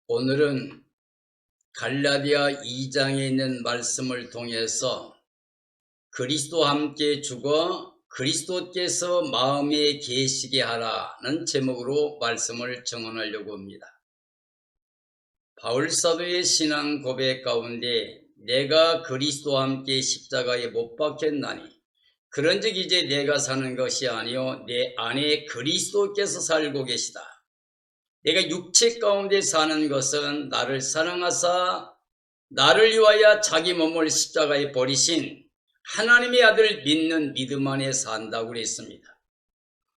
오늘은 갈라디아 2장에 있는 말씀을 통해서 그리스도와 함께 죽어 그리스도께서 마음에 계시게 하라는 제목으로 말씀을 증언하려고 합니다. 바울 사도의 신앙 고백 가운데 내가 그리스도와 함께 십자가에 못 박혔나니 그런즉 이제 내가 사는 것이 아니요 내 안에 그리스도께서 살고 계시다. 내가 육체 가운데 사는 것은 나를 사랑하사 나를 위하여 자기 몸을 십자가에 버리신 하나님의 아들 믿는 믿음 안에 산다고 그랬습니다.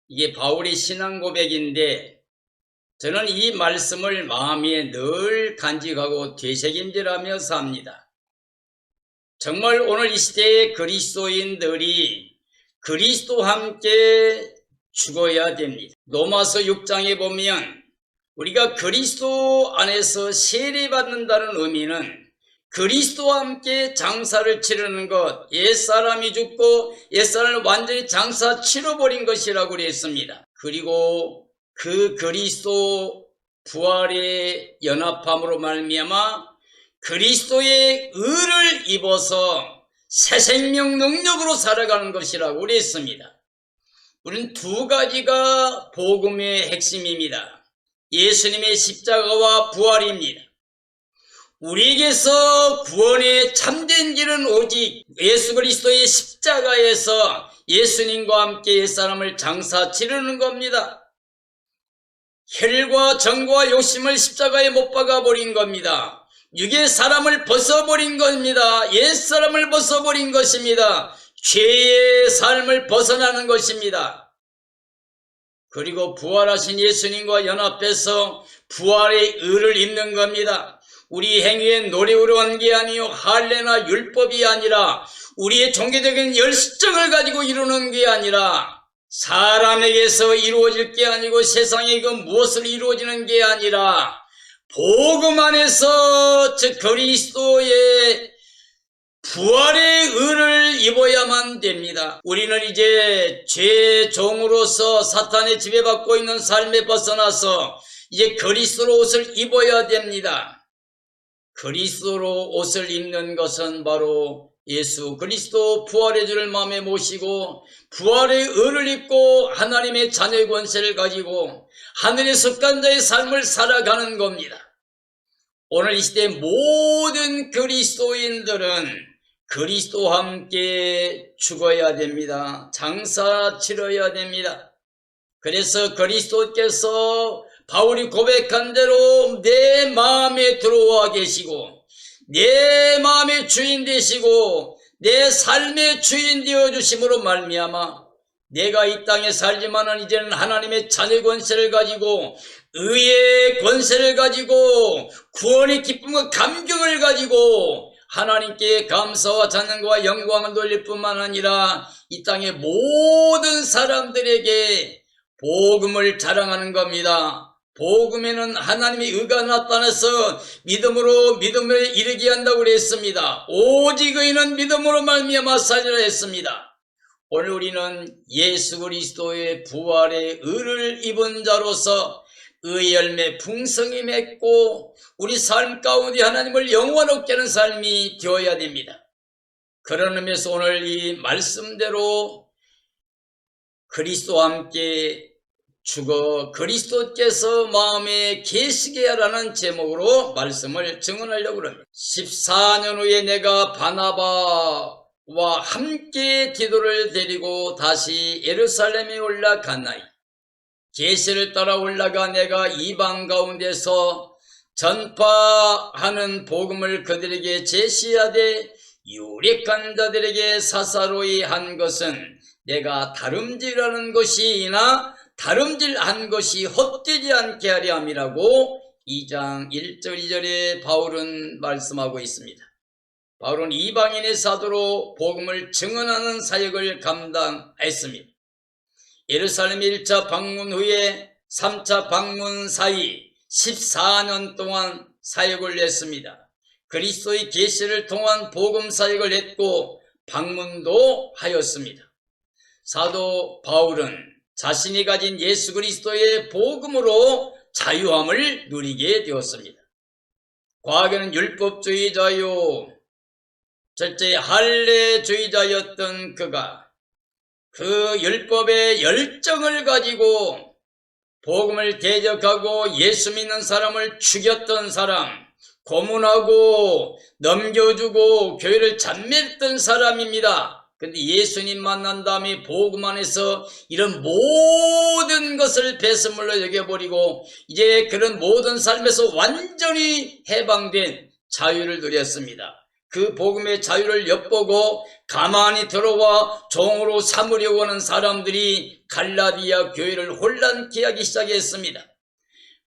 이게 바울의 신앙 고백인데 저는 이 말씀을 마음에 늘 간직하고 되새김질하며 삽니다. 정말 오늘 이 시대의 그리스도인들이 그리스도와 함께 죽어야 됩니다. 로마서 6장에 보면 우리가 그리스도 안에서 세례받는다는 의미는 그리스도와 함께 장사를 치르는 것, 옛사람이 죽고 옛사람을 완전히 장사 치러버린 것이라고 그랬습니다. 그리고 그 그리스도 부활의 연합함으로 말미암아 그리스도의 의를 입어서 새 생명 능력으로 살아가는 것이라고 그랬습니다. 우리는 두 가지가 복음의 핵심입니다. 예수님의 십자가와 부활입니다. 우리에게서 구원의 참된 길은 오직 예수 그리스도의 십자가에서 예수님과 함께 옛사람을 장사 치르는 겁니다. 혈과 정과 욕심을 십자가에 못 박아버린 겁니다. 육의 사람을 벗어버린 겁니다. 옛사람을 벗어버린 것입니다. 죄의 삶을 벗어나는 것입니다. 그리고 부활하신 예수님과 연합해서 부활의 의를 입는 겁니다. 우리 행위의 노력으로 한 게 아니요 할례나 율법이 아니라 우리의 종교적인 열정을 가지고 이루는 게 아니라 사람에게서 이루어질 게 아니고 세상에 그 무엇을 이루어지는 게 아니라 복음 안에서 즉 그리스도의 부활의 의를 입어야만 됩니다. 우리는 이제 죄의 종으로서 사탄의 지배받고 있는 삶에 벗어나서 이제 그리스도로 옷을 입어야 됩니다. 그리스도로 옷을 입는 것은 바로 예수 그리스도 부활의 주를 마음에 모시고 부활의 의를 입고 하나님의 자녀의 권세를 가지고 하늘의 습관자의 삶을 살아가는 겁니다. 오늘 이 시대 모든 그리스도인들은 그리스도와 함께 죽어야 됩니다. 장사 치러야 됩니다. 그래서 그리스도께서 바울이 고백한 대로 내 마음에 들어와 계시고 내 마음의 주인 되시고 내 삶의 주인 되어주심으로 말미암아 내가 이 땅에 살지만은 이제는 하나님의 자녀 권세를 가지고 의의 권세를 가지고 구원의 기쁨과 감격을 가지고 하나님께 감사와 찬양과 영광을 돌릴 뿐만 아니라 이 땅의 모든 사람들에게 복음을 자랑하는 겁니다. 복음에는 하나님의 의가 나타나서 믿음으로 믿음을 이르게 한다고 그랬습니다. 오직 의인은 믿음으로 말미암아 살리라 했습니다. 오늘 우리는 예수 그리스도의 부활의 의를 입은 자로서 의의 열매 풍성히 맺고 우리 삶 가운데 하나님을 영원롭게 하는 삶이 되어야 됩니다. 그런 의미에서 오늘 이 말씀대로 그리스도와 함께 죽어 그리스도께서 마음에 계시게 하라는 제목으로 말씀을 증언하려고 합니다. 14년 후에 내가 바나바와 함께 디도를 데리고 다시 예루살렘에 올라갔나니 계시를 따라 올라가 내가 이방 가운데서 전파하는 복음을 그들에게 제시하되 유력한 자들에게 사사로이 한 것은 내가 다름질하는 것이나 다름질한 것이 헛되지 않게 하려 함이라고 2장 1절 2절에 바울은 말씀하고 있습니다. 바울은 이방인의 사도로 복음을 증언하는 사역을 감당했습니다. 예루살렘 1차 방문 후에 3차 방문 사이 14년 동안 사역을 했습니다. 그리스도의 계시를 통한 복음 사역을 했고 방문도 하였습니다. 사도 바울은 자신이 가진 예수 그리스도의 복음으로 자유함을 누리게 되었습니다. 과거에는 율법주의자요, 첫째 할례주의자였던 그가 그 율법의 열정을 가지고 복음을 대적하고 예수 믿는 사람을 죽였던 사람, 고문하고 넘겨주고 교회를 잔멸했던 사람입니다. 근데 예수님 만난 다음에 복음 안에서 이런 모든 것을 배설물로 여겨버리고 이제 그런 모든 삶에서 완전히 해방된 자유를 누렸습니다. 그 복음의 자유를 엿보고 가만히 들어와 종으로 삼으려고 하는 사람들이 갈라디아 교회를 혼란케 하기 시작했습니다.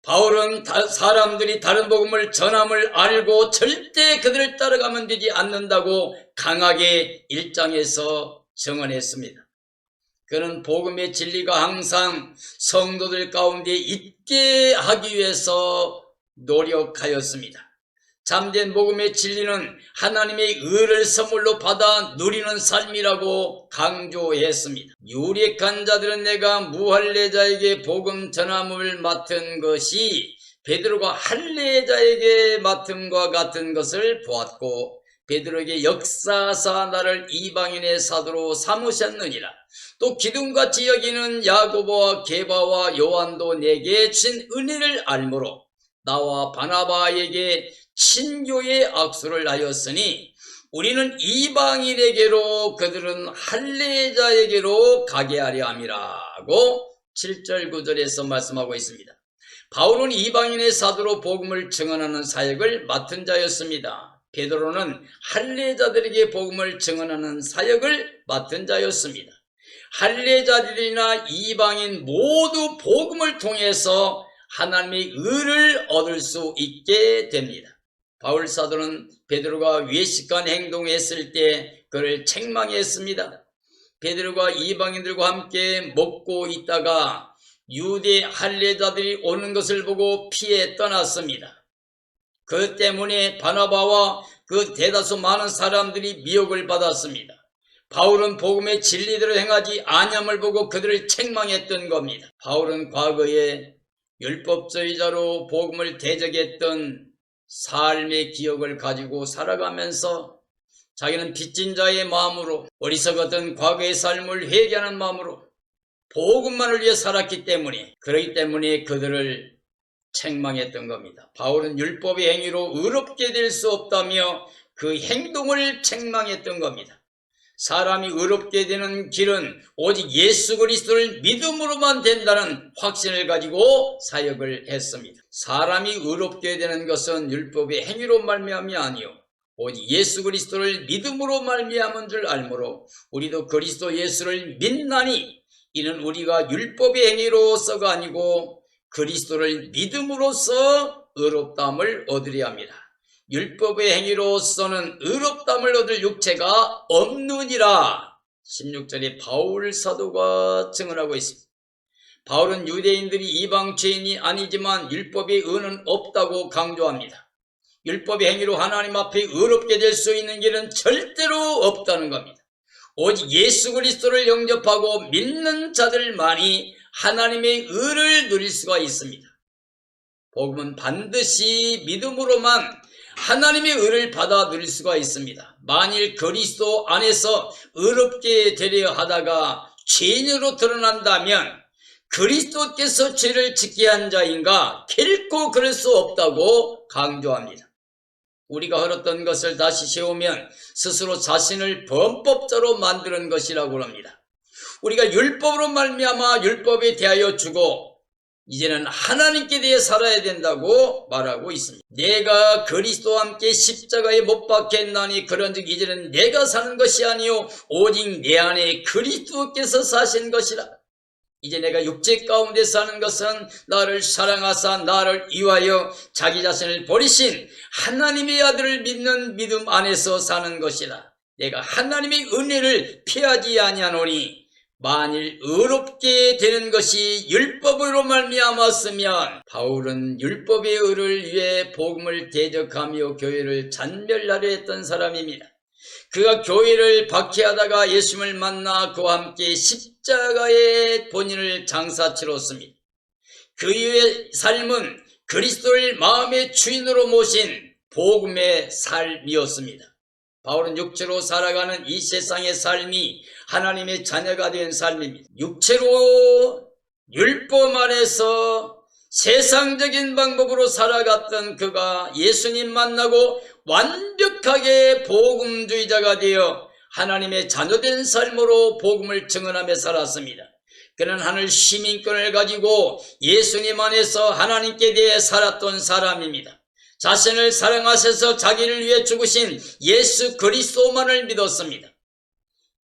바울은 사람들이 다른 복음을 전함을 알고 절대 그들을 따라가면 되지 않는다고 강하게 1장에서 증언했습니다. 그는 복음의 진리가 항상 성도들 가운데 있게 하기 위해서 노력하였습니다. 참된 복음의 진리는 하나님의 의를 선물로 받아 누리는 삶이라고 강조했습니다. 유력한 자들은 내가 무할례자에게 복음 전함을 맡은 것이 베드로가 할례자에게 맡음과 같은 것을 보았고 베드로에게 역사사 나를 이방인의 사도로 삼으셨느니라. 또 기둥같이 여기는 야고보와 게바와 요한도 내게 주신 은혜를 알므로 나와 바나바에게 친교의 악수를 하였으니 우리는 이방인에게로 그들은 할례자에게로 가게 하려 함이라고 7절 9절에서 말씀하고 있습니다. 바울은 이방인의 사도로 복음을 증언하는 사역을 맡은 자였습니다. 베드로는 할례자들에게 복음을 증언하는 사역을 맡은 자였습니다. 할례자들이나 이방인 모두 복음을 통해서 하나님의 의를 얻을 수 있게 됩니다. 바울 사도는 베드로가 외식한 행동했을 때 그를 책망했습니다. 베드로가 이방인들과 함께 먹고 있다가 유대 할례자들이 오는 것을 보고 피해 떠났습니다. 그 때문에 바나바와 그 대다수 많은 사람들이 미혹을 받았습니다. 바울은 복음의 진리대로 행하지 아니함을 보고 그들을 책망했던 겁니다. 바울은 과거에 율법주의자로 복음을 대적했던 삶의 기억을 가지고 살아가면서 자기는 빚진 자의 마음으로 어리석었던 과거의 삶을 회개하는 마음으로 복음만을 위해 살았기 때문에 그렇기 때문에 그들을 책망했던 겁니다. 바울은 율법의 행위로 의롭게 될 수 없다며 그 행동을 책망했던 겁니다. 사람이 의롭게 되는 길은 오직 예수 그리스도를 믿음으로만 된다는 확신을 가지고 사역을 했습니다. 사람이 의롭게 되는 것은 율법의 행위로 말미암이 아니요 오직 예수 그리스도를 믿음으로 말미암은 줄 알므로 우리도 그리스도 예수를 믿나니 이는 우리가 율법의 행위로서가 아니고 그리스도를 믿음으로써 의롭다함을 얻으려 합니다. 율법의 행위로서는 의롭다함을 얻을 육체가 없느니라. 16절에 바울 사도가 증언하고 있습니다. 바울은 유대인들이 이방 죄인이 아니지만 율법의 의는 없다고 강조합니다. 율법의 행위로 하나님 앞에 의롭게 될 수 있는 길은 절대로 없다는 겁니다. 오직 예수 그리스도를 영접하고 믿는 자들만이 하나님의 의를 누릴 수가 있습니다. 복음은 반드시 믿음으로만 하나님의 의를 받아 누릴 수가 있습니다. 만일 그리스도 안에서 의롭게 되려 하다가 죄인으로 드러난다면 그리스도께서 죄를 짓게 한 자인가? 결코 그럴 수 없다고 강조합니다. 우리가 헐었던 것을 다시 세우면 스스로 자신을 범법자로 만드는 것이라고 합니다. 우리가 율법으로 말미암아 율법에 대하여 주고 이제는 하나님께 대해 살아야 된다고 말하고 있습니다. 내가 그리스도와 함께 십자가에 못 박혔나니 그런즉 이제는 내가 사는 것이 아니요 오직 내 안에 그리스도께서 사신 것이라. 이제 내가 육체 가운데 사는 것은 나를 사랑하사 나를 위하여 자기 자신을 버리신 하나님의 아들을 믿는 믿음 안에서 사는 것이라. 내가 하나님의 은혜를 피하지 아니하노니 만일 의롭게 되는 것이 율법으로 말미암았으면 바울은 율법의 의를 위해 복음을 대적하며 교회를 잔멸하려 했던 사람입니다. 그가 교회를 박해하다가 예수님을 만나 그와 함께 십자가에 본인을 장사 치렀습니다. 그의 삶은 그리스도를 마음의 주인으로 모신 복음의 삶이었습니다. 바울은 육체로 살아가는 이 세상의 삶이 하나님의 자녀가 된 삶입니다. 육체로 율법 아래서 세상적인 방법으로 살아갔던 그가 예수님 만나고 완벽하게 복음주의자가 되어 하나님의 자녀된 삶으로 복음을 증언하며 살았습니다. 그는 하늘 시민권을 가지고 예수님 안에서 하나님께 대해 살았던 사람입니다. 자신을 사랑하셔서 자기를 위해 죽으신 예수 그리스도만을 믿었습니다.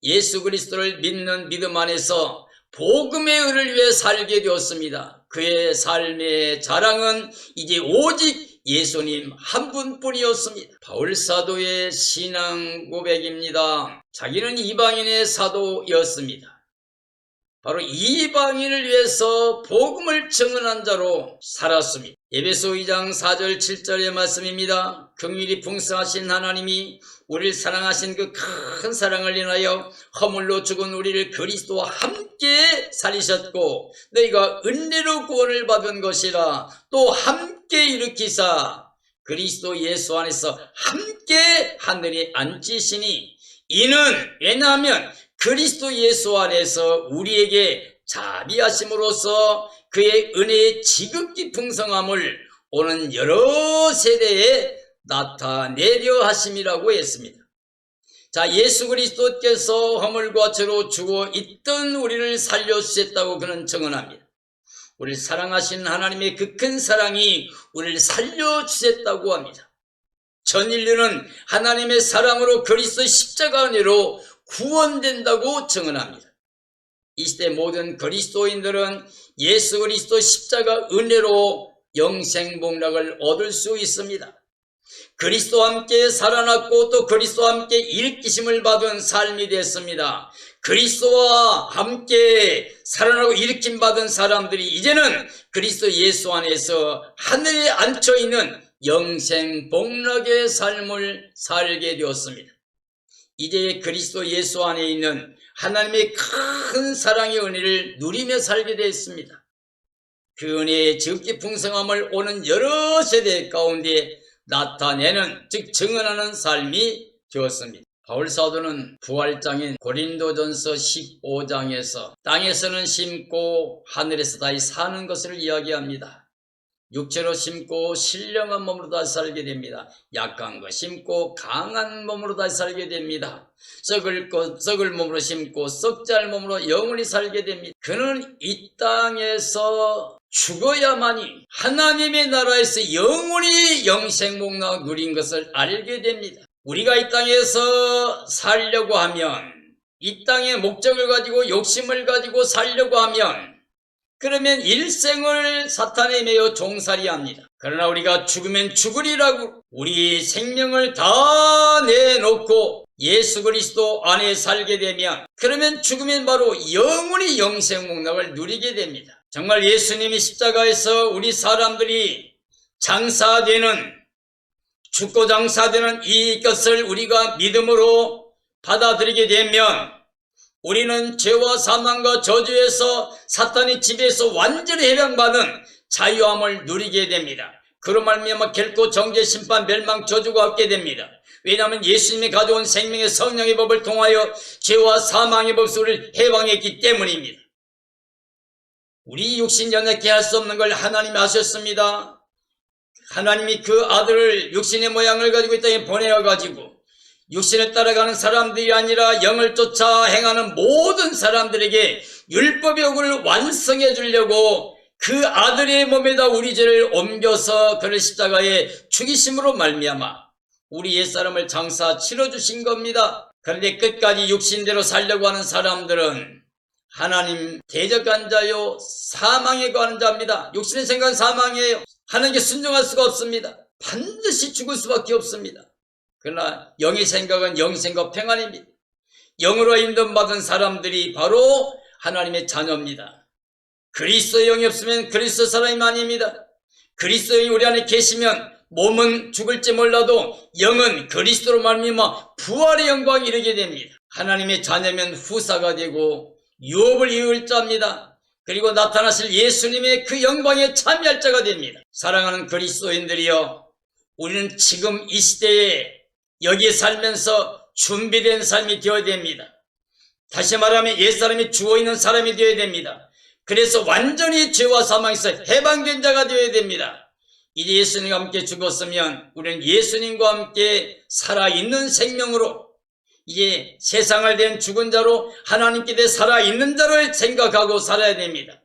예수 그리스도를 믿는 믿음 안에서 복음의 의를 위해 살게 되었습니다. 그의 삶의 자랑은 이제 오직 예수님 한 분뿐이었습니다. 바울 사도의 신앙 고백입니다. 자기는 이방인의 사도였습니다. 바로 이방인을 위해서 복음을 증언한 자로 살았습니다. 에베소 2장 4절 7절의 말씀입니다. 긍휼이 풍성하신 하나님이 우리를 사랑하신 그 큰 사랑을 인하여 허물로 죽은 우리를 그리스도와 함께 살리셨고 너희가 은혜로 구원을 받은 것이라 또 함께 일으키사 그리스도 예수 안에서 함께 하늘에 앉히시니 이는 왜냐하면 그리스도 예수 안에서 우리에게 자비하심으로써 그의 은혜의 지극히 풍성함을 오는 여러 세대에 나타내려 하심이라고 했습니다. 자, 예수 그리스도께서 허물과 죄로 죽어 있던 우리를 살려주셨다고 그는 증언합니다. 우리를 사랑하신 하나님의 그 큰 사랑이 우리를 살려주셨다고 합니다. 전 인류는 하나님의 사랑으로 그리스도 십자가 은혜로 구원된다고 증언합니다. 이 시대 모든 그리스도인들은 예수 그리스도 십자가 은혜로 영생복락을 얻을 수 있습니다. 그리스도와 함께 살아났고 또 그리스도와 함께 일으키심을 받은 삶이 됐습니다. 그리스도와 함께 살아나고 일으킴 받은 사람들이 이제는 그리스도 예수 안에서 하늘에 앉혀있는 영생복락의 삶을 살게 되었습니다. 이제 그리스도 예수 안에 있는 하나님의 큰 사랑의 은혜를 누리며 살게 되었습니다. 그 은혜의 지극히 풍성함을 오는 여러 세대 가운데 나타내는, 즉 증언하는 삶이 되었습니다. 바울 사도는 부활장인 고린도전서 15장에서 땅에서는 심고 하늘에서 다시 사는 것을 이야기합니다. 육체로 심고 신령한 몸으로 다시 살게 됩니다. 약한 거 심고 강한 몸으로 다시 살게 됩니다. 썩을 몸으로 심고 썩지 않을 몸으로 영원히 살게 됩니다. 그는 이 땅에서 죽어야만이 하나님의 나라에서 영원히 영생복락 누린 것을 알게 됩니다. 우리가 이 땅에서 살려고 하면, 이 땅의 목적을 가지고 욕심을 가지고 살려고 하면 그러면 일생을 사탄에 매여 종살이합니다. 그러나 우리가 죽으면 죽으리라고 우리 생명을 다 내놓고 예수 그리스도 안에 살게 되면 그러면 죽으면 바로 영원히 영생복락을 누리게 됩니다. 정말 예수님이 십자가에서 우리 사람들이 장사되는, 죽고 장사되는 이 것을 우리가 믿음으로 받아들이게 되면 우리는 죄와 사망과 저주에서 사탄의 지배에서 완전히 해방받은 자유함을 누리게 됩니다. 그로 말미암아 결코 정죄, 심판, 멸망, 저주가 없게 됩니다. 왜냐하면 예수님이 가져온 생명의 성령의 법을 통하여 죄와 사망의 법에서 우리를 해방했기 때문입니다. 우리 육신 연약해 할 수 없는 걸 하나님이 하셨습니다. 하나님이 그 아들을 육신의 모양을 가지고 이 땅에 보내어가지고 육신을 따라가는 사람들이 아니라 영을 쫓아 행하는 모든 사람들에게 율법의 요구를 완성해 주려고 그 아들의 몸에다 우리 죄를 옮겨서 그를 십자가에 죽이심으로 말미암아 우리 옛사람을 장사 치러주신 겁니다. 그런데 끝까지 육신대로 살려고 하는 사람들은 하나님 대적한 자요 사망에 관한 자입니다. 육신의 생각은 사망이에요. 하나님께 순종할 수가 없습니다. 반드시 죽을 수밖에 없습니다. 그러나 영의 생각은 영생과 평안입니다. 영으로 인도받은 사람들이 바로 하나님의 자녀입니다. 그리스도의 영이 없으면 그리스도 사람이 아닙니다. 그리스도의 영이 우리 안에 계시면 몸은 죽을지 몰라도 영은 그리스도로 말미암아 부활의 영광에 이르게 됩니다. 하나님의 자녀면 후사가 되고 유업을 이을 자입니다. 그리고 나타나실 예수님의 그 영광에 참여할 자가 됩니다. 사랑하는 그리스도인들이여, 우리는 지금 이 시대에 여기 살면서 준비된 삶이 되어야 됩니다. 다시 말하면 옛사람이 죽어있는 사람이 되어야 됩니다. 그래서 완전히 죄와 사망에서 해방된 자가 되어야 됩니다. 이제 예수님과 함께 죽었으면 우리는 예수님과 함께 살아있는 생명으로 이제 세상을 된 죽은 자로 하나님께 대해 살아있는 자로 생각하고 살아야 됩니다.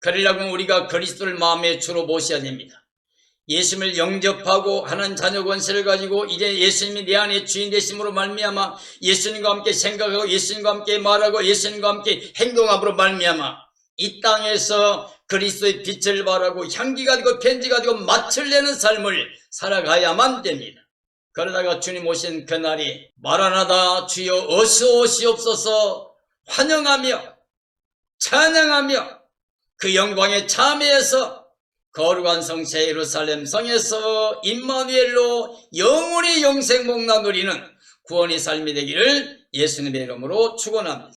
그러려면 우리가 그리스도를 마음의 주로 모셔야 됩니다. 예수님을 영접하고 하나님 자녀 권세를 가지고 이제 예수님이 내 안에 주인 되심으로 말미암아 예수님과 함께 생각하고 예수님과 함께 말하고 예수님과 함께 행동함으로 말미암아 이 땅에서 그리스도의 빛을 발하고 향기가 되고 편지가 되고 맛을 내는 삶을 살아가야만 됩니다. 그러다가 주님 오신 그날이 마라나다 주여 어서 오시옵소서 환영하며 찬양하며 그 영광에 참여해서 거룩한 성 새 예루살렘 성에서 임마누엘로 영원히 영생 복락 누리는 구원의 삶이 되기를 예수님의 이름으로 축원합니다.